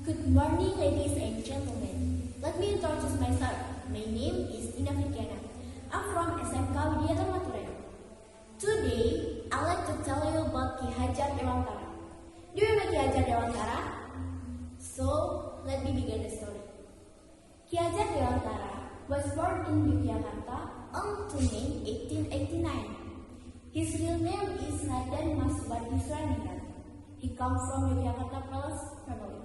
Good morning, ladies and gentlemen. Let me introduce myself. My name is Dina Virgiana. I'm from SMK Widya Dharma Turen. Today, I'd like to tell you about Hajar Dewantara. Do you know Hajar Dewantara? So, let me begin the story. Hajar Dewantara was born in Yogyakarta on 2 May 1889. His real name is Hajar Dewantara. He comes from Yogyakarta Palace family.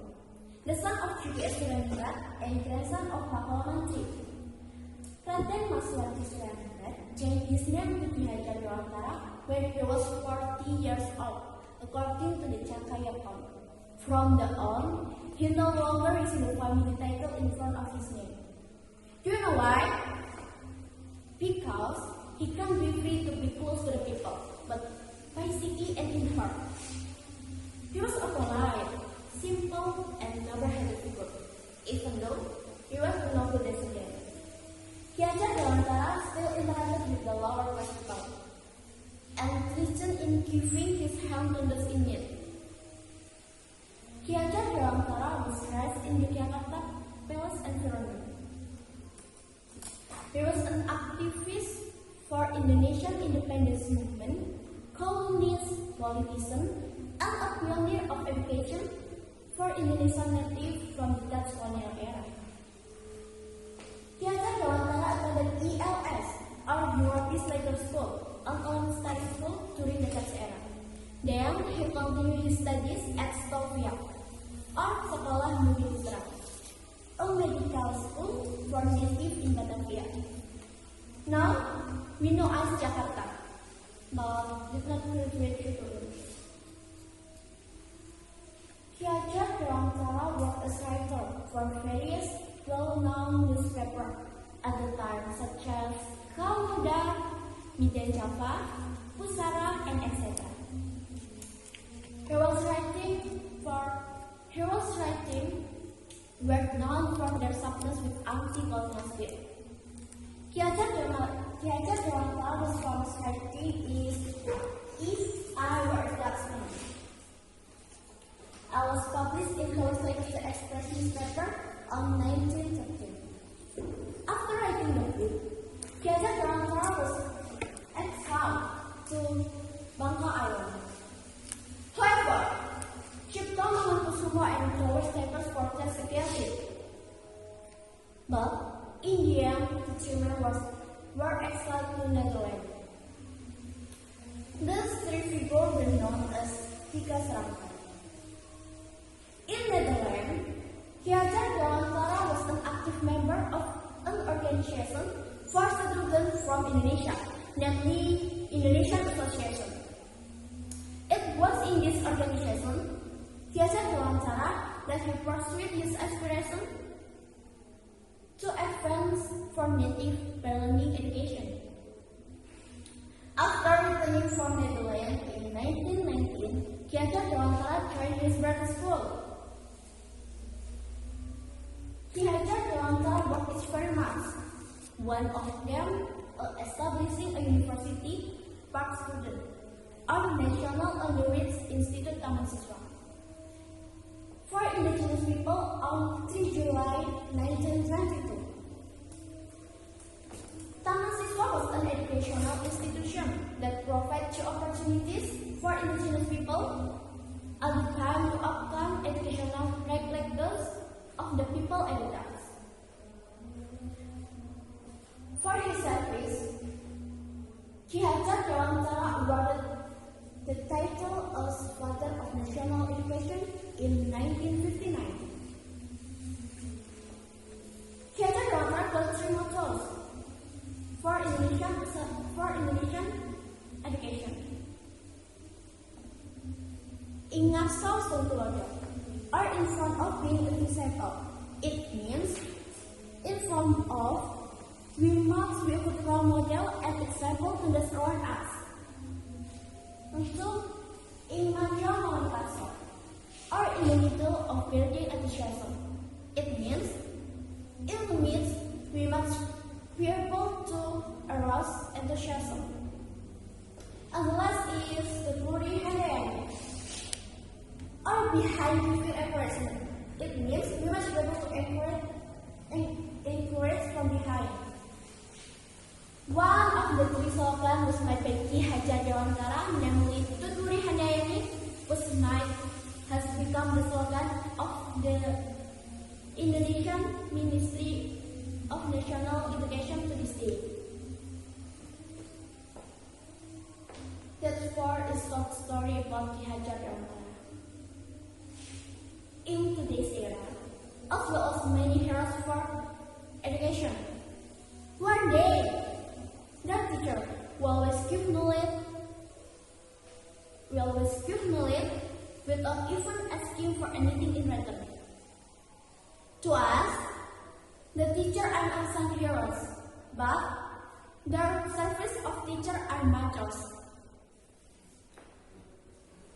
The son of Widya Dharma and grandson of Pahlawan III. Raden Maswati Suryaningrat changed his name to Hajar Dewantara when he was 40 years old, according to the Cakaya account. From the on, he no longer received the family title in front of his name. Do you know why? Because he can be free to be close to the people, but by city and in heart. He was a polite, simple, and never-headed figure, even though he was a noble descendant. Hajar Dewantara still interacted with the lower class people and Christian in giving his hand to those in need. Hajar Dewantara was raised in Yogyakarta Palace environment. He was an activist for Indonesian independence movement, colonialist politician, and a pioneer of education for Indonesian natives from the Dutch colonial era. Hajar Dewantara attended ELS, or European Legal School, an online study school during the Dutch era. Then he continued his studies at Stovia, or Sekolah Medistra, a medical school for natives in Batavia. Now, we know as Jakarta, but did not graduate to Hajar Dewantara worked as writer for various well-known newspapers at the time, such as Kaum Muda, Medan Java, Pusara, and etc. He was writing were known for their success with anti-colonial spirit. Hajar Dewantara's famous writing is If I Were a Dutchman. I was published in Illustrated Express newspaper on 1913. After writing the book, Hajar Dewantara was exiled to Bangka Island. However, Cipto Mangunkusumo and George Staples protested against it. But in the end, the children were exiled to Netherlands. These three figures were known as Tiga Serangkai. In Netherlands, Hajar Dewantara was an active member of an organization for students from Indonesia, namely Indonesian Association. It was in this organization, Hajar Dewantara, that he pursued his aspiration to advance for native learning education. After returning from Netherlands in 1919, Hajar Dewantara joined his brother's school. Hajar Dewantara worked experiments, one of them establishing a university park student, or National Underweight Institute Taman Siswa, for indigenous people on 3 July 1922. Taman Siswa was an educational institution that provides opportunities for indigenous people at the time to obtain educational right like those of the people and the dance. For his service, Hajar Dewantara awarded the title as Father of National Education in 1959. Hajar Dewantara got 3 mottos for Indonesian education. Ingat Saus Tulodo, or in front of being a disciple. It means in front of we must be a good role model and example to those around us. Untuk Ingatnya Mengangkat, or in the middle of building enthusiasm. It means in the midst we must be able to arouse enthusiasm. And the last is the Puri Harian, or behind giving a person. It means we must be able to encourage from behind. One of the three slogans was made by Hajar Dewantara, namely Tuturi Handayani, has become the slogan of the Indonesian Ministry of National Education to this day. That's for a short story about Hajar Dewantara. In today's era, as well as many heroes for education, who are they? Their teacher will always give knowledge without even asking for anything in return. To us, the teacher are unsung heroes, but their service of teacher are matters.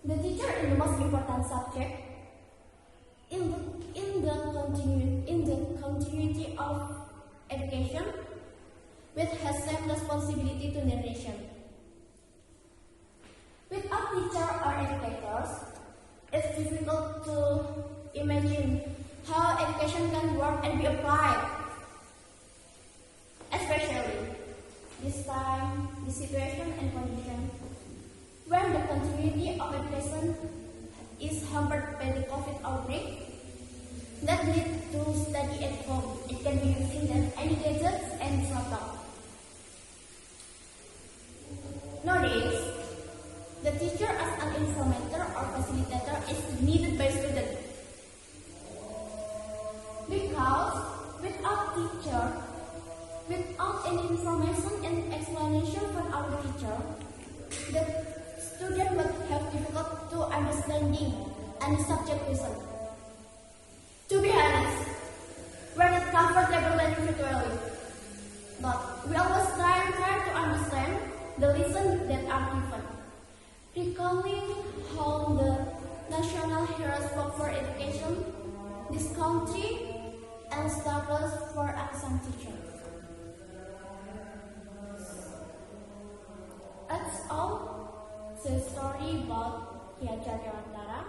The teacher is the most important subject in the continuity of education, which has same responsibility to the nation. Without teacher or educators, it's difficult to imagine how education can work and be applied. Especially this time, the situation and condition when the continuity of education is hampered by the COVID outbreak that lead to study at home. It can be using any gadgets and laptop. Nowadays, the teacher as an informator or facilitator is needed by students. Because without teacher, without any information and explanation from our teacher, the student would have difficulty to understanding and subject lesson. To be honest, we're not comfortable learning virtually, but we always try to understand the lessons that are given. Recalling how the national heroes fought for education, this country, and struggles for unsung teachers. That's all the story about Hajar Dewantara.